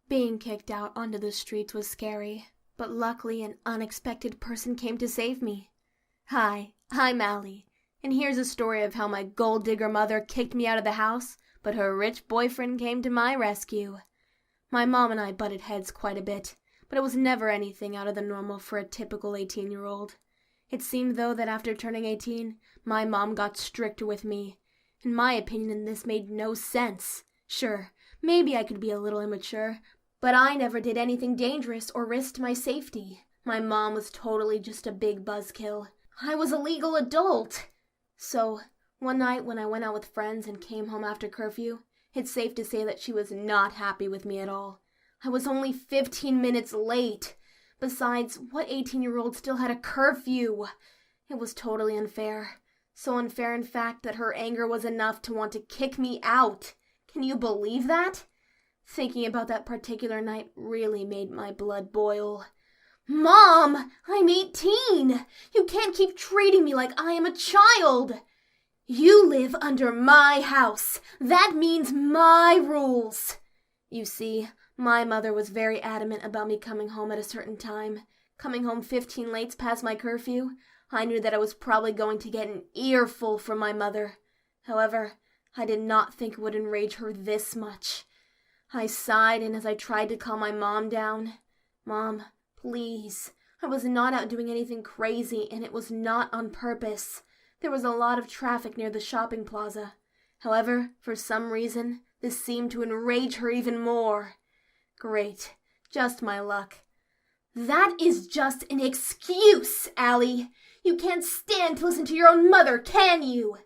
Being kicked out onto the streets was scary, but luckily an unexpected person came to save me. Hi, I'm Allie, and here's a story of how my gold digger mother kicked me out of the house, but her rich boyfriend came to my rescue. My mom and I butted heads quite a bit, but it was never anything out of the normal for a typical 18-year-old. It seemed, though, that after turning 18, my mom got stricter with me. In my opinion, this made no sense. Sure, maybe I could be a little immature, but I never did anything dangerous or risked my safety. My mom was totally just a big buzzkill. I was a legal adult. So, one night when I went out with friends and came home after curfew, it's safe to say that she was not happy with me at all. I was only 15 minutes late. Besides, what 18-year-old still had a curfew? It was totally unfair. So unfair, in fact, that her anger was enough to want to kick me out. Can you believe that? Thinking about that particular night really made my blood boil. Mom, I'm 18. You can't keep treating me like I am a child. You live under my house. That means my rules. You see, my mother was very adamant about me coming home at a certain time. Coming home 15 late past my curfew, I knew that I was probably going to get an earful from my mother. However, I did not think it would enrage her this much. I sighed, and as I tried to calm my mom down, Mom, please, I was not out doing anything crazy, and it was not on purpose. There was a lot of traffic near the shopping plaza. However, for some reason, this seemed to enrage her even more. Great, just my luck. That is just an excuse, Allie. You can't stand to listen to your own mother, can you?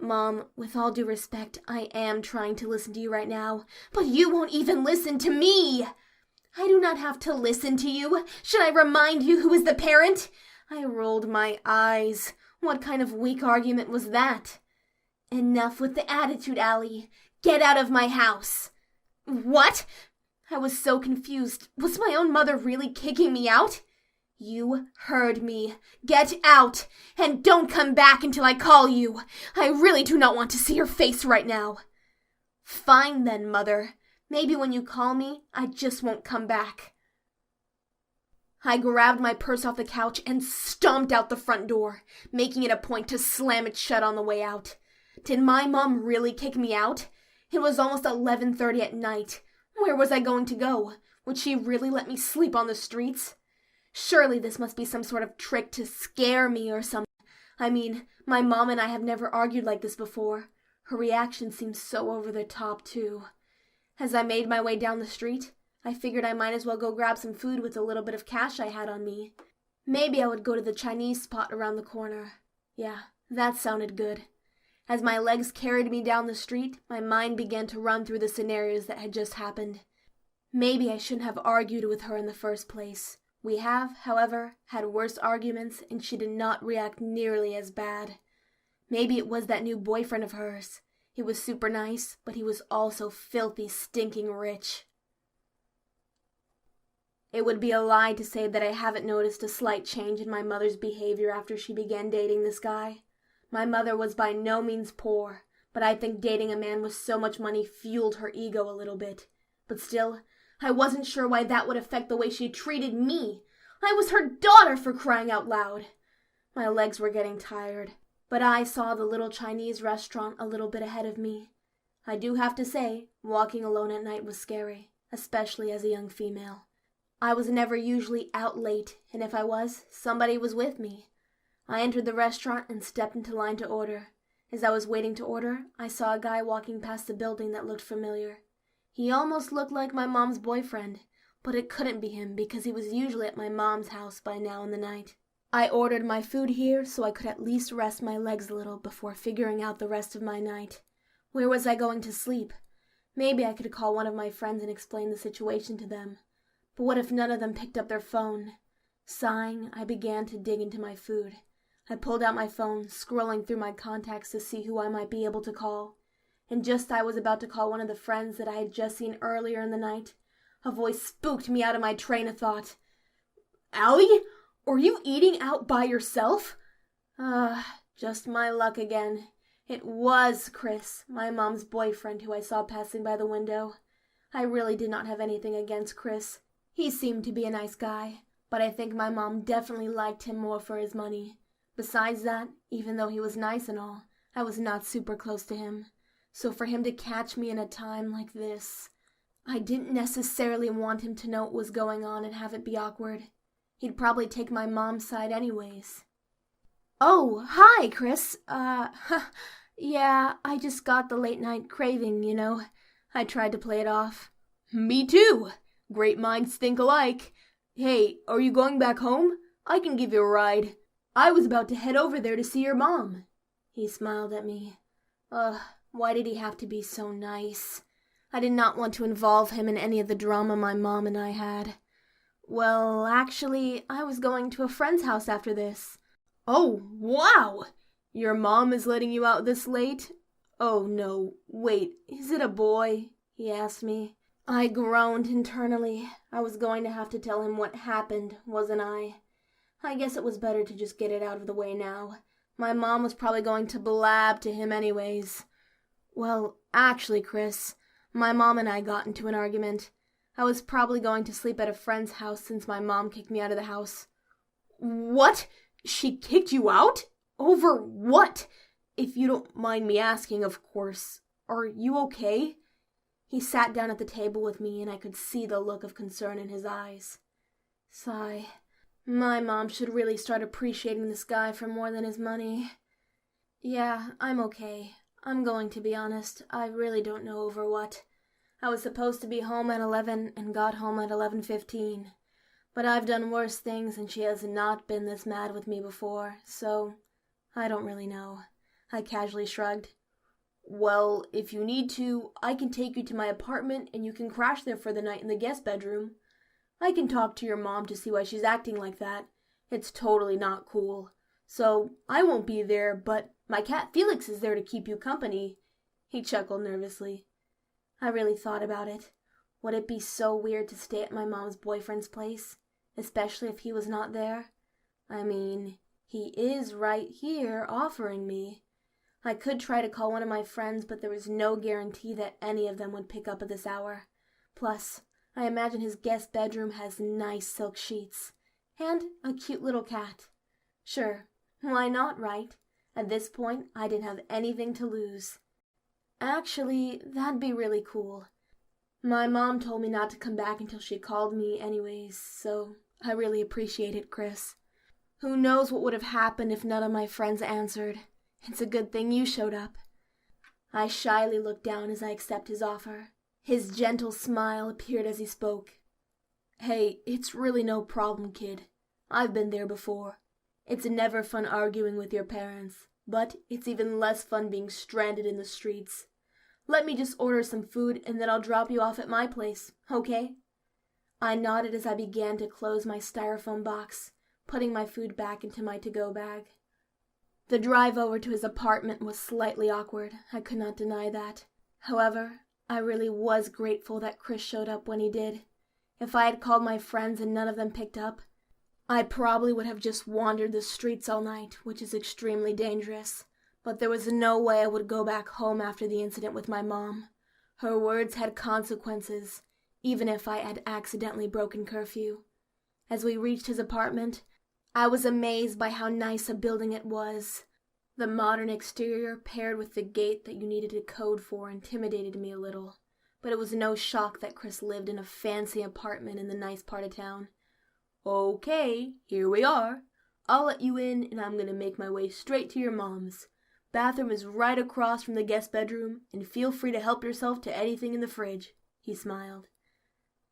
Mom, with all due respect, I am trying to listen to you right now, but you won't even listen to me. I do not have to listen to you. Should I remind you who is the parent? I rolled my eyes. What kind of weak argument was that? Enough with the attitude, Allie. Get out of my house. What? I was so confused. Was my own mother really kicking me out? You heard me. Get out, and don't come back until I call you. I really do not want to see your face right now. Fine then, Mother. Maybe when you call me, I just won't come back. I grabbed my purse off the couch and stomped out the front door, making it a point to slam it shut on the way out. Did my mom really kick me out? It was almost 11:30 at night. Where was I going to go? Would she really let me sleep on the streets? Surely this must be some sort of trick to scare me or something. I mean, my mom and I have never argued like this before. Her reaction seemed so over the top, too. As I made my way down the street, I figured I might as well go grab some food with a little bit of cash I had on me. Maybe I would go to the Chinese spot around the corner. Yeah, that sounded good. As my legs carried me down the street, my mind began to run through the scenarios that had just happened. Maybe I shouldn't have argued with her in the first place. We have, however, had worse arguments, and she did not react nearly as bad. Maybe it was that new boyfriend of hers. He was super nice, but he was also filthy, stinking rich. It would be a lie to say that I haven't noticed a slight change in my mother's behavior after she began dating this guy. My mother was by no means poor, but I think dating a man with so much money fueled her ego a little bit. But still, I wasn't sure why that would affect the way she treated me. I was her daughter, for crying out loud. My legs were getting tired, but I saw the little Chinese restaurant a little bit ahead of me. I do have to say, walking alone at night was scary, especially as a young female. I was never usually out late, and if I was, somebody was with me. I entered the restaurant and stepped into line to order. As I was waiting to order, I saw a guy walking past the building that looked familiar. He almost looked like my mom's boyfriend, but it couldn't be him because he was usually at my mom's house by now in the night. I ordered my food here so I could at least rest my legs a little before figuring out the rest of my night. Where was I going to sleep? Maybe I could call one of my friends and explain the situation to them. But what if none of them picked up their phone? Sighing, I began to dig into my food. I pulled out my phone, scrolling through my contacts to see who I might be able to call. And just as I was about to call one of the friends that I had just seen earlier in the night, a voice spooked me out of my train of thought. Allie, are you eating out by yourself? Just my luck again. It was Chris, my mom's boyfriend, who I saw passing by the window. I really did not have anything against Chris. He seemed to be a nice guy, but I think my mom definitely liked him more for his money. Besides that, even though he was nice and all, I was not super close to him. So for him to catch me in a time like this, I didn't necessarily want him to know what was going on and have it be awkward. He'd probably take my mom's side anyways. "Oh, hi, Chris. Yeah, I just got the late night craving, you know." I tried to play it off. "Me too. Great minds think alike. Hey, are you going back home? I can give you a ride. I was about to head over there to see your mom." He smiled at me. Why did he have to be so nice? I did not want to involve him in any of the drama my mom and I had. Well, actually, I was going to a friend's house after this. "Oh, wow! Your mom is letting you out this late? Oh, no, wait, is it a boy?" he asked me. I groaned internally. I was going to have to tell him what happened, wasn't I? I guess it was better to just get it out of the way now. My mom was probably going to blab to him anyways. Well, actually, Chris, my mom and I got into an argument. I was probably going to sleep at a friend's house since my mom kicked me out of the house. "What? She kicked you out? Over what? If you don't mind me asking, of course. Are you okay?" He sat down at the table with me, and I could see the look of concern in his eyes. Sigh. My mom should really start appreciating this guy for more than his money. "Yeah, I'm okay. I'm going to be honest. I really don't know over what. I was supposed to be home at 11 and got home at 11:15. But I've done worse things and she has not been this mad with me before, so I don't really know." I casually shrugged. "Well, if you need to, I can take you to my apartment and you can crash there for the night in the guest bedroom. I can talk to your mom to see why she's acting like that. It's totally not cool. So I won't be there, but my cat Felix is there to keep you company." He chuckled nervously. I really thought about it. Would it be so weird to stay at my mom's boyfriend's place, especially if he was not there? I mean, he is right here offering me. I could try to call one of my friends, but there was no guarantee that any of them would pick up at this hour. Plus, I imagine his guest bedroom has nice silk sheets. And a cute little cat. Sure, why not, right? At this point, I didn't have anything to lose. Actually, that'd be really cool. My mom told me not to come back until she called me anyways, so I really appreciate it, Chris. Who knows what would have happened if none of my friends answered. It's a good thing you showed up. I shyly looked down as I accepted his offer. His gentle smile appeared as he spoke. "Hey, it's really no problem, kid. I've been there before. It's never fun arguing with your parents, but it's even less fun being stranded in the streets. Let me just order some food and then I'll drop you off at my place, okay?" I nodded as I began to close my styrofoam box, putting my food back into my to-go bag. The drive over to his apartment was slightly awkward. I could not deny that. However, I really was grateful that Chris showed up when he did. If I had called my friends and none of them picked up, I probably would have just wandered the streets all night, which is extremely dangerous. But there was no way I would go back home after the incident with my mom. Her words had consequences, even if I had accidentally broken curfew. As we reached his apartment, I was amazed by how nice a building it was. The modern exterior paired with the gate that you needed a code for intimidated me a little, but it was no shock that Chris lived in a fancy apartment in the nice part of town. "Okay, here we are. I'll let you in and I'm going to make my way straight to your mom's. Bathroom is right across from the guest bedroom, and feel free to help yourself to anything in the fridge," he smiled.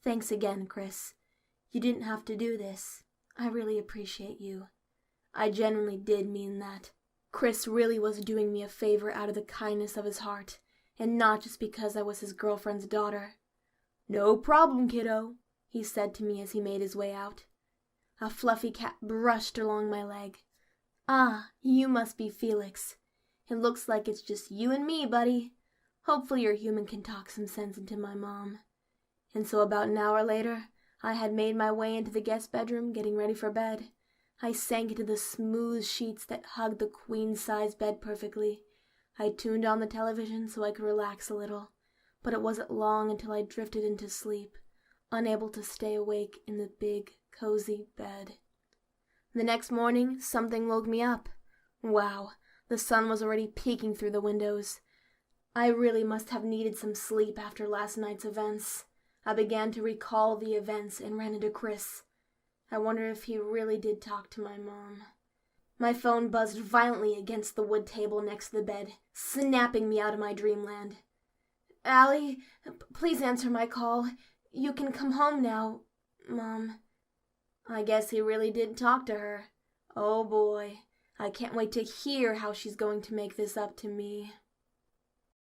"Thanks again, Chris. You didn't have to do this. I really appreciate you." I genuinely did mean that. Chris really was doing me a favor out of the kindness of his heart, and not just because I was his girlfriend's daughter. "No problem, kiddo," he said to me as he made his way out. A fluffy cat brushed along my leg. "Ah, you must be Felix. It looks like it's just you and me, buddy. Hopefully your human can talk some sense into my mom." And so about an hour later, I had made my way into the guest bedroom, getting ready for bed. I sank into the smooth sheets that hugged the queen-size bed perfectly. I tuned on the television so I could relax a little. but it wasn't long until I drifted into sleep, unable to stay awake in the big, cozy bed. The next morning, something woke me up. Wow, the sun was already peeking through the windows. I really must have needed some sleep after last night's events. I began to recall the events and ran into Chris. I wonder if he really did talk to my mom. My phone buzzed violently against the wood table next to the bed, snapping me out of my dreamland. "Allie, please answer my call. You can come home now, Mom." I guess he really did talk to her. Oh boy, I can't wait to hear how she's going to make this up to me.